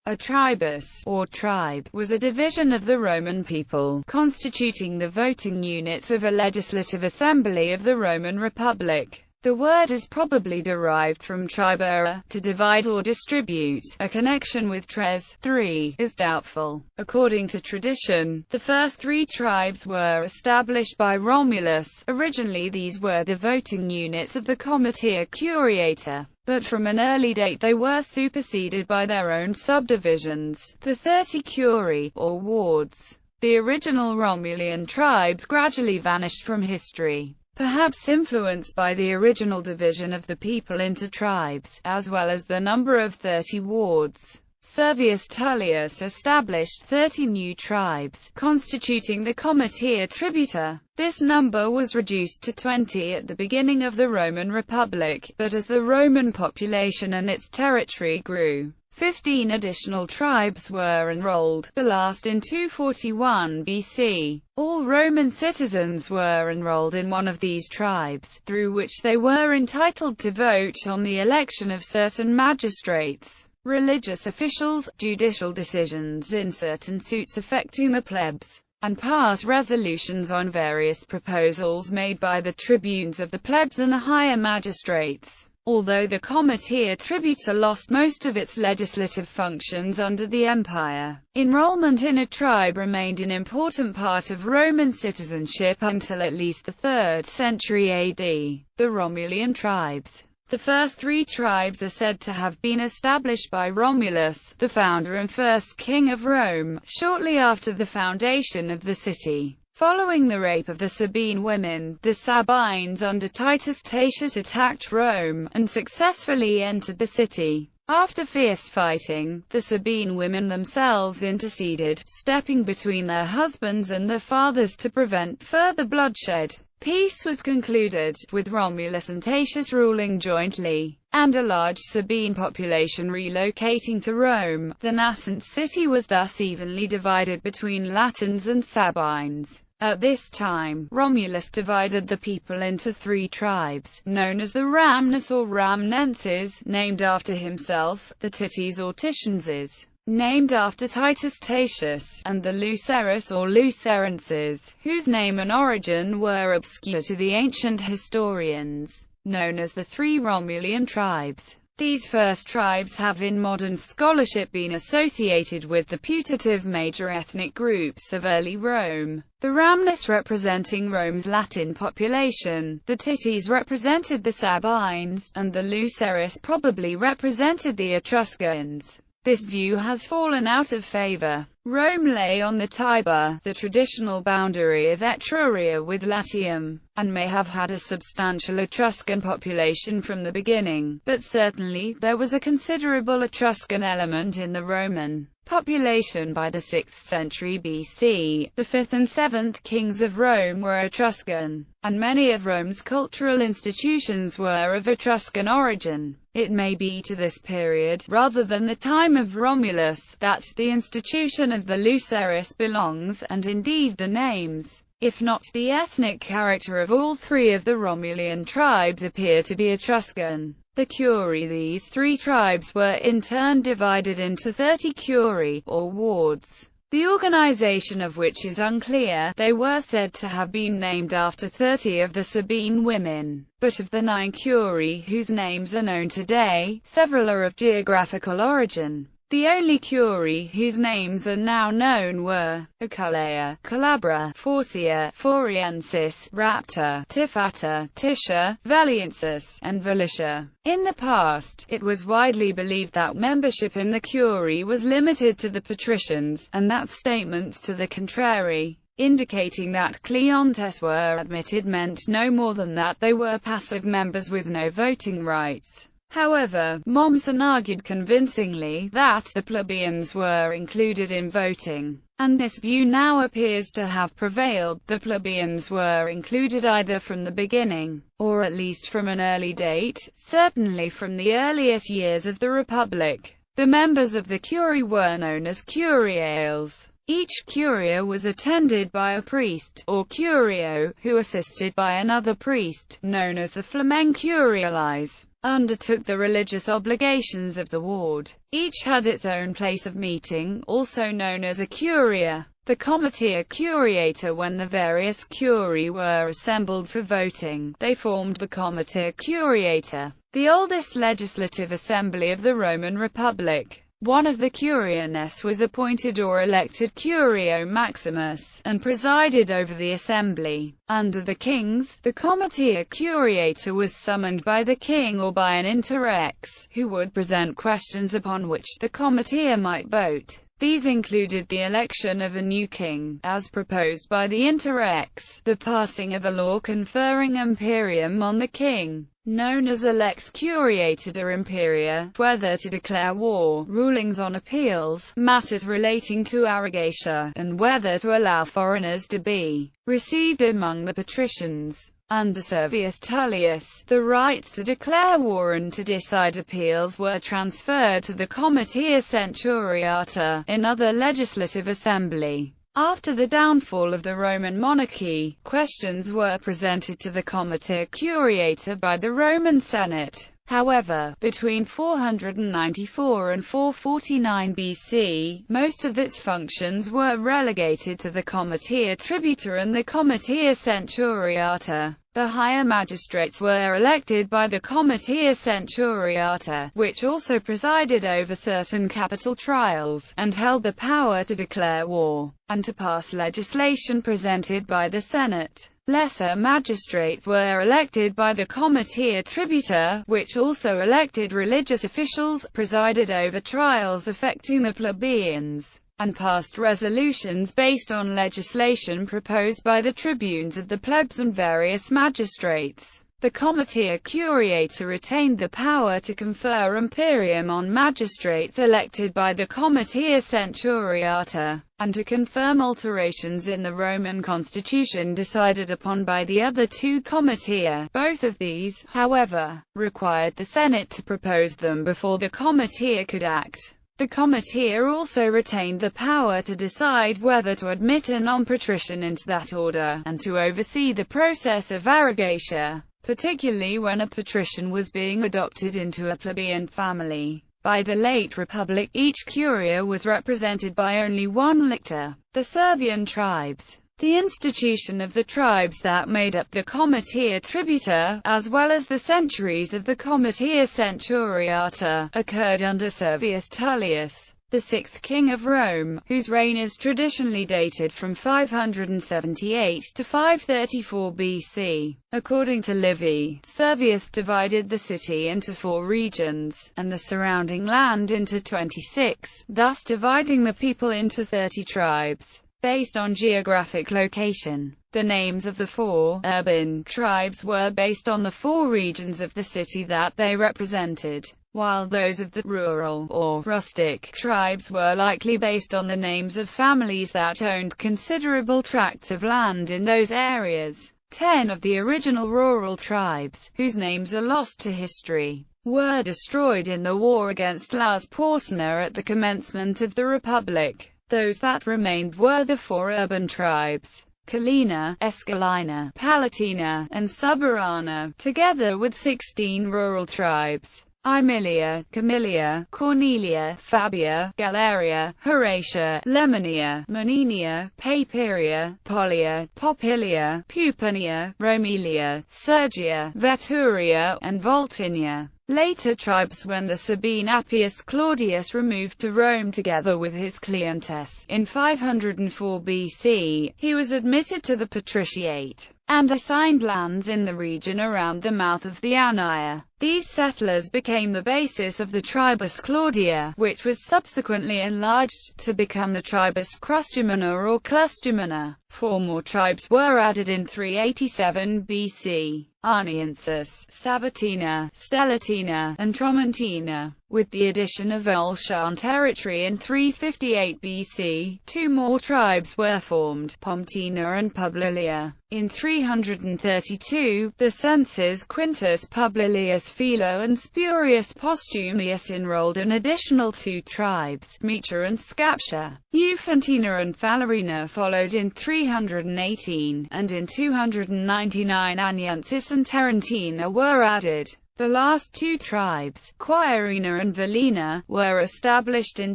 A tribus, or tribe, was a division of the Roman people, constituting the voting units of a legislative assembly of the Roman Republic. The word is probably derived from tribere, to divide or distribute. A connection with tres, 3, is doubtful. According to tradition, the first 3 tribes were established by Romulus. Originally these were the voting units of the Comitia Curiata, but from an early date they were superseded by their own subdivisions, the 30 Curie, or wards. The original Romulan tribes gradually vanished from history, perhaps influenced by the original division of the people into tribes, as well as the number of 30 wards. Servius Tullius established 30 new tribes, constituting the Comitia Tributa. This number was reduced to 20 at the beginning of the Roman Republic, but as the Roman population and its territory grew, 15 additional tribes were enrolled, the last in 241 BC. All Roman citizens were enrolled in one of these tribes, through which they were entitled to vote on the election of certain magistrates, religious officials, judicial decisions in certain suits affecting the plebs, and pass resolutions on various proposals made by the tribunes of the plebs and the higher magistrates. Although the Comitia Tributa lost most of its legislative functions under the empire, enrollment in a tribe remained an important part of Roman citizenship until at least the 3rd century AD. The Romulan Tribes. The first 3 tribes are said to have been established by Romulus, the founder and first king of Rome, shortly after the foundation of the city. Following the rape of the Sabine women, the Sabines under Titus Tatius attacked Rome, and successfully entered the city. After fierce fighting, the Sabine women themselves interceded, stepping between their husbands and their fathers to prevent further bloodshed. Peace was concluded, with Romulus and Tatius ruling jointly, and a large Sabine population relocating to Rome. The nascent city was thus evenly divided between Latins and Sabines. At this time, Romulus divided the people into 3 tribes, known as the Ramnes or Ramnenses, named after himself, the Tities or Titianses, named after Titus Tatius, and the Luceres or Lucerenses, whose name and origin were obscure to the ancient historians, known as the 3 Romulan tribes. These first tribes have in modern scholarship been associated with the putative major ethnic groups of early Rome. The Ramnes representing Rome's Latin population, the Tities represented the Sabines, and the Luceres probably represented the Etruscans. This view has fallen out of favor. Rome lay on the Tiber, the traditional boundary of Etruria with Latium, and may have had a substantial Etruscan population from the beginning, but certainly there was a considerable Etruscan element in the Roman population by the 6th century BC. The 5th and 7th kings of Rome were Etruscan, and many of Rome's cultural institutions were of Etruscan origin. It may be to this period, rather than the time of Romulus, that the institution of the Luceres belongs, and indeed the names, if not the ethnic character of all 3 of the Romulan tribes appear to be Etruscan. The Curie. These 3 tribes were in turn divided into 30 Curie, or wards, the organization of which is unclear. They were said to have been named after 30 of the Sabine women, but of the 9 Curie whose names are known today, several are of geographical origin. The only Curie whose names are now known were Aculea, Calabra, Forcia, Foriensis, Rapta, Tifata, Tisha, Veliensis, and Velicia. In the past, it was widely believed that membership in the Curie was limited to the patricians, and that statements to the contrary, indicating that Cleontes were admitted, meant no more than that they were passive members with no voting rights. However, Mommsen argued convincingly that the plebeians were included in voting, and this view now appears to have prevailed. The plebeians were included either from the beginning, or at least from an early date, certainly from the earliest years of the Republic. The members of the Curie were known as curiales. Each curia was attended by a priest, or curio, who assisted by another priest, known as the flamen curiales. undertook the religious obligations of the ward. Each had its own place of meeting, also known as a curia. The comitia curiata. When the various curii were assembled for voting, they formed the comitia curiata, the oldest legislative assembly of the Roman Republic. One of the curianes was appointed or elected Curio Maximus, and presided over the assembly. Under the kings, the comitia curiata was summoned by the king or by an interrex, who would present questions upon which the comitia might vote. These included the election of a new king, as proposed by the interrex, the passing of a law conferring imperium on the king, known as a lex curiata de imperia, whether to declare war, rulings on appeals, matters relating to arrogatia, and whether to allow foreigners to be received among the patricians. Under Servius Tullius, the rights to declare war and to decide appeals were transferred to the comitia centuriata, another legislative assembly. After the downfall of the Roman monarchy, questions were presented to the comitia curiata by the Roman Senate. However, between 494 and 449 BC, most of its functions were relegated to the comitia tributa and the comitia centuriata. The higher magistrates were elected by the comitia centuriata, which also presided over certain capital trials, and held the power to declare war, and to pass legislation presented by the Senate. Lesser magistrates were elected by the comitia tributa, which also elected religious officials, presided over trials affecting the plebeians, and passed resolutions based on legislation proposed by the tribunes of the plebs and various magistrates. The comitia curiata retained the power to confer imperium on magistrates elected by the comitia centuriata, and to confirm alterations in the Roman constitution decided upon by the other two comitia. Both of these, however, required the Senate to propose them before the comitia could act. The comitia also retained the power to decide whether to admit a non-patrician into that order, and to oversee the process of arrogatia, particularly when a patrician was being adopted into a plebeian family. By the late Republic, each curia was represented by only one lictor, the Serbian Tribes. The institution of the tribes that made up the comitia tributa, as well as the centuries of the comitia centuriata, occurred under Servius Tullius, the sixth king of Rome, whose reign is traditionally dated from 578 to 534 BC. According to Livy, Servius divided the city into 4 regions, and the surrounding land into 26, thus dividing the people into 30 tribes. Based on geographic location, the names of the 4 urban tribes were based on the 4 regions of the city that they represented, while those of the rural or rustic tribes were likely based on the names of families that owned considerable tracts of land in those areas. 10 of the original rural tribes, whose names are lost to history, were destroyed in the war against Las Porcina at the commencement of the Republic. Those that remained were the 4 urban tribes, Collina, Escalina, Palatina, and Suburana, together with 16 rural tribes, Aemilia, Camilia, Cornelia, Fabia, Galeria, Horatia, Lemania, Moninia, Papiria, Pollia, Popilia, Pupinia, Romelia, Sergia, Veturia, and Voltinia. Later tribes. When the Sabine Appius Claudius removed to Rome together with his clientes, in 504 BC, he was admitted to the patriciate, and assigned lands in the region around the mouth of the Ania. These settlers became the basis of the Tribus Claudia, which was subsequently enlarged to become the Tribus Crustumina or Clustumina. 4 more tribes were added in 387 BC. Arniensis, Sabatina, Stellatina, and Tromentina. With the addition of Volscian territory in 358 BC, 2 more tribes were formed, Pomptina and Publilia. In 332, the censors Quintus Publilius Philo and Spurius Postumius enrolled an additional 2 tribes, Metra and Scaptia. Eufantina and Falerina followed in 318, and in 299 Aniensis and Tarentina were added. The last two tribes, Quirina and Valina, were established in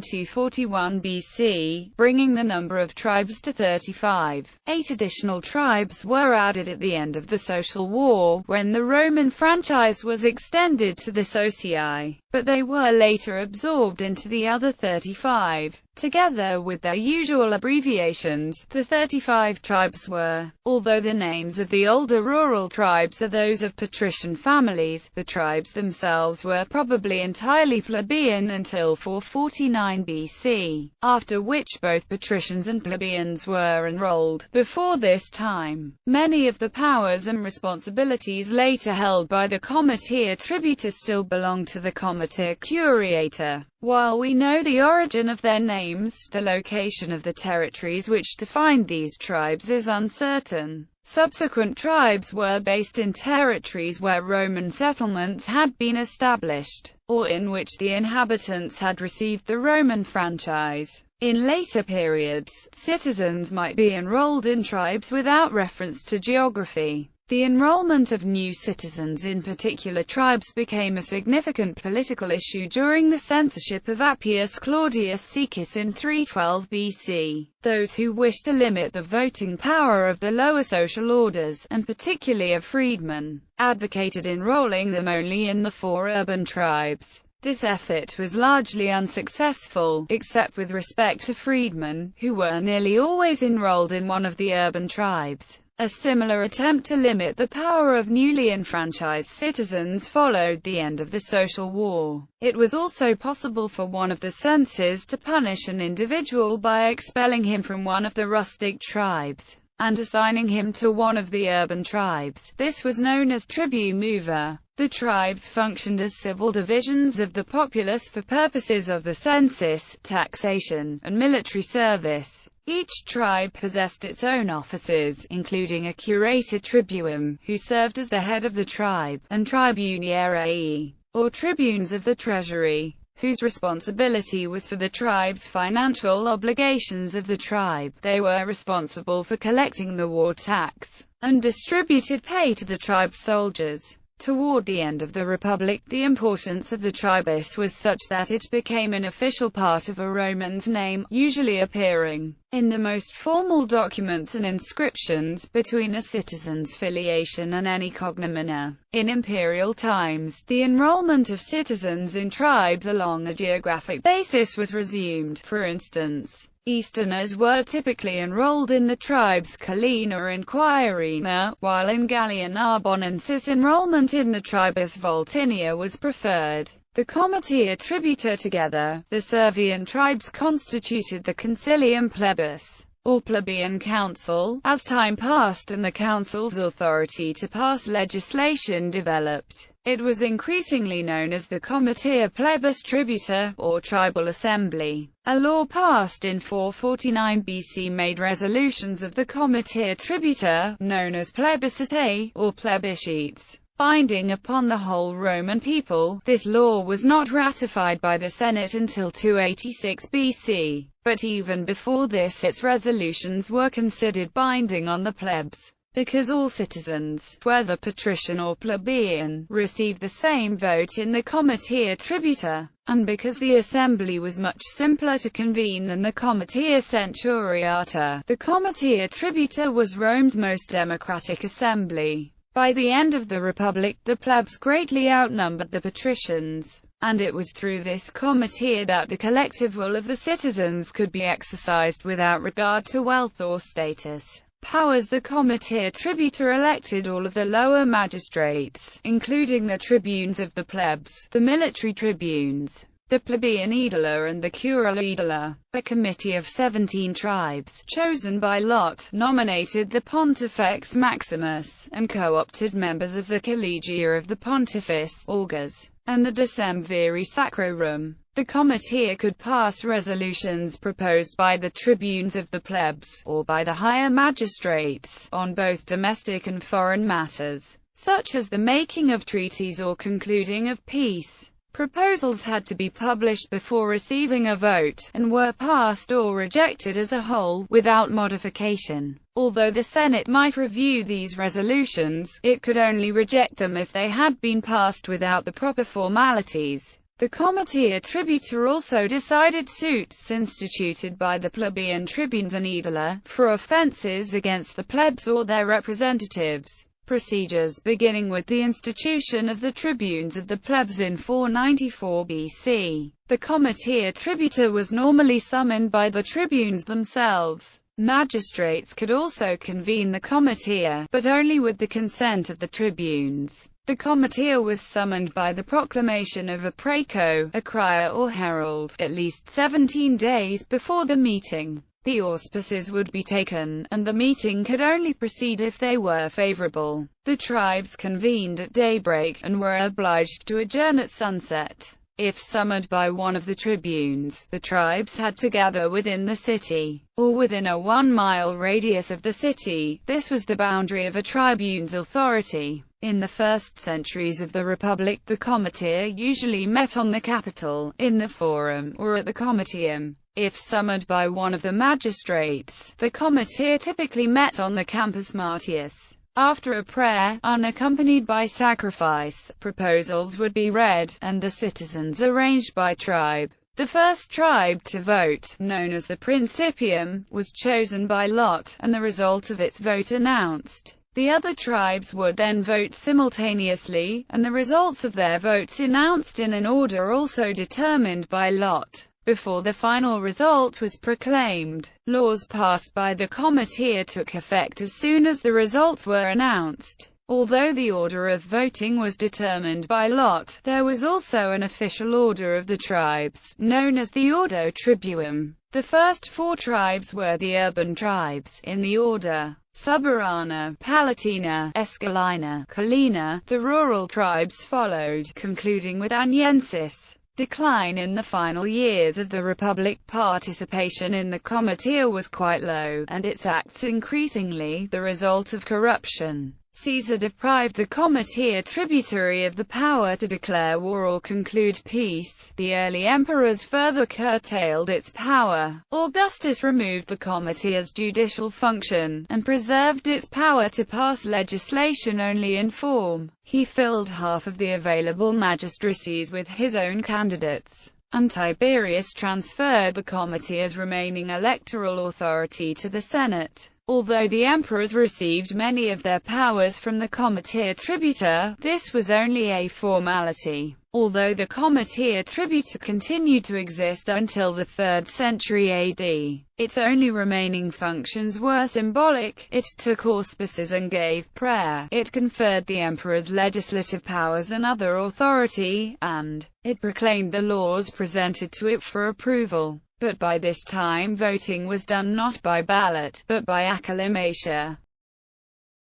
241 BC, bringing the number of tribes to 35. 8 additional tribes were added at the end of the Social War, when the Roman franchise was extended to the Socii, but they were later absorbed into the other 35. Together with their usual abbreviations, the 35 tribes were, although the names of the older rural tribes are those of patrician families, the tribes themselves were probably entirely plebeian until 449 BC, after which both patricians and plebeians were enrolled. Before this time, many of the powers and responsibilities later held by the comitia tributa still belonged to the comitia curiata. While we know the origin of their names, the location of the territories which defined these tribes is uncertain. Subsequent tribes were based in territories where Roman settlements had been established, or in which the inhabitants had received the Roman franchise. In later periods, citizens might be enrolled in tribes without reference to geography. The enrollment of new citizens in particular tribes became a significant political issue during the censorship of Appius Claudius Caecus in 312 BC. Those who wished to limit the voting power of the lower social orders, and particularly of freedmen, advocated enrolling them only in the 4 urban tribes. This effort was largely unsuccessful, except with respect to freedmen, who were nearly always enrolled in one of the urban tribes. A similar attempt to limit the power of newly enfranchised citizens followed the end of the Social War. It was also possible for one of the censors to punish an individual by expelling him from one of the rustic tribes, and assigning him to one of the urban tribes. This was known as tribu mover. The tribes functioned as civil divisions of the populace for purposes of the census, taxation, and military service. Each tribe possessed its own officers, including a curator tribuum, who served as the head of the tribe, and tribunierae, or tribunes of the treasury, whose responsibility was for the tribe's financial obligations of the tribe. They were responsible for collecting the war tax, and distributed pay to the tribe's soldiers. Toward the end of the Republic, the importance of the tribus was such that it became an official part of a Roman's name, usually appearing in the most formal documents and inscriptions, between a citizen's filiation and any cognomina. In imperial times, the enrollment of citizens in tribes along a geographic basis was resumed. For instance, Easterners were typically enrolled in the tribes Collina and Quirina, while in Gallia Narbonensis enrollment in the tribus Voltinia was preferred. The comitia tributa together, the Serbian tribes constituted the concilium plebis, or plebeian council. As time passed and the council's authority to pass legislation developed, it was increasingly known as the Comitia Plebis Tributa, or Tribal Assembly. A law passed in 449 BC made resolutions of the Comitia Tributa, known as plebiscitae, or plebiscites, binding upon the whole Roman people. This law was not ratified by the Senate until 286 BC, but even before this its resolutions were considered binding on the plebs, because all citizens, whether patrician or plebeian, received the same vote in the Comitia Tributa, and because the assembly was much simpler to convene than the Comitia Centuriata. The Comitia Tributa was Rome's most democratic assembly. By the end of the Republic, the plebs greatly outnumbered the patricians, and it was through this comitia that the collective will of the citizens could be exercised without regard to wealth or status. Powers. The comitia tributa elected all of the lower magistrates, including the tribunes of the plebs, the military tribunes, the plebeian aedila and the curule aedila. A committee of 17 tribes, chosen by lot, nominated the Pontifex Maximus, and co-opted members of the Collegia of the Pontifex, Augurs, and the Decemviri Sacrorum. The comitia could pass resolutions proposed by the tribunes of the plebs, or by the higher magistrates, on both domestic and foreign matters, such as the making of treaties or concluding of peace. Proposals had to be published before receiving a vote, and were passed or rejected as a whole, without modification. Although the Senate might review these resolutions, it could only reject them if they had been passed without the proper formalities. The Comité Attributor also decided suits instituted by the plebeian tribunes and aedile, for offences against the plebs or their representatives. Procedures beginning with the institution of the tribunes of the plebs in 494 BC. The Comité Attributor was normally summoned by the tribunes themselves. Magistrates could also convene the comitia, but only with the consent of the tribunes. The comitia was summoned by the proclamation of a praeco, a crier or herald, at least 17 days before the meeting. The auspices would be taken, and the meeting could only proceed if they were favorable. The tribes convened at daybreak, and were obliged to adjourn at sunset. If summoned by one of the tribunes, the tribes had to gather within the city, or within a 1-mile radius of the city. This was the boundary of a tribune's authority. In the first centuries of the Republic, the comitia usually met on the Capitol, in the Forum, or at the Comitium. If summoned by one of the magistrates, the comitia typically met on the Campus Martius. After a prayer, unaccompanied by sacrifice, proposals would be read, and the citizens arranged by tribe. The first tribe to vote, known as the Principium, was chosen by lot, and the result of its vote announced. The other tribes would then vote simultaneously, and the results of their votes announced in an order also determined by lot. Before the final result was proclaimed, laws passed by the comitia took effect as soon as the results were announced. Although the order of voting was determined by lot, there was also an official order of the tribes, known as the Ordo Tribuum. The first 4 tribes were the urban tribes, in the order: Suburana, Palatina, Escalina, Colina. The rural tribes followed, concluding with Aniensis. Decline in the final years of the Republic. Participation in the comitia was quite low, and its acts increasingly the result of corruption. Caesar deprived the comitia tributary of the power to declare war or conclude peace. The early emperors further curtailed its power. Augustus removed the comitia's judicial function, and preserved its power to pass legislation only in form. He filled half of the available magistracies with his own candidates, and Tiberius transferred the comitia's remaining electoral authority to the Senate. Although the emperors received many of their powers from the Comité Attributor, this was only a formality. Although the Comité Attributor continued to exist until the 3rd century AD, its only remaining functions were symbolic. It took auspices and gave prayer, it conferred the emperor's legislative powers and other authority, and it proclaimed the laws presented to it for approval. But by this time voting was done not by ballot, but by acclamation.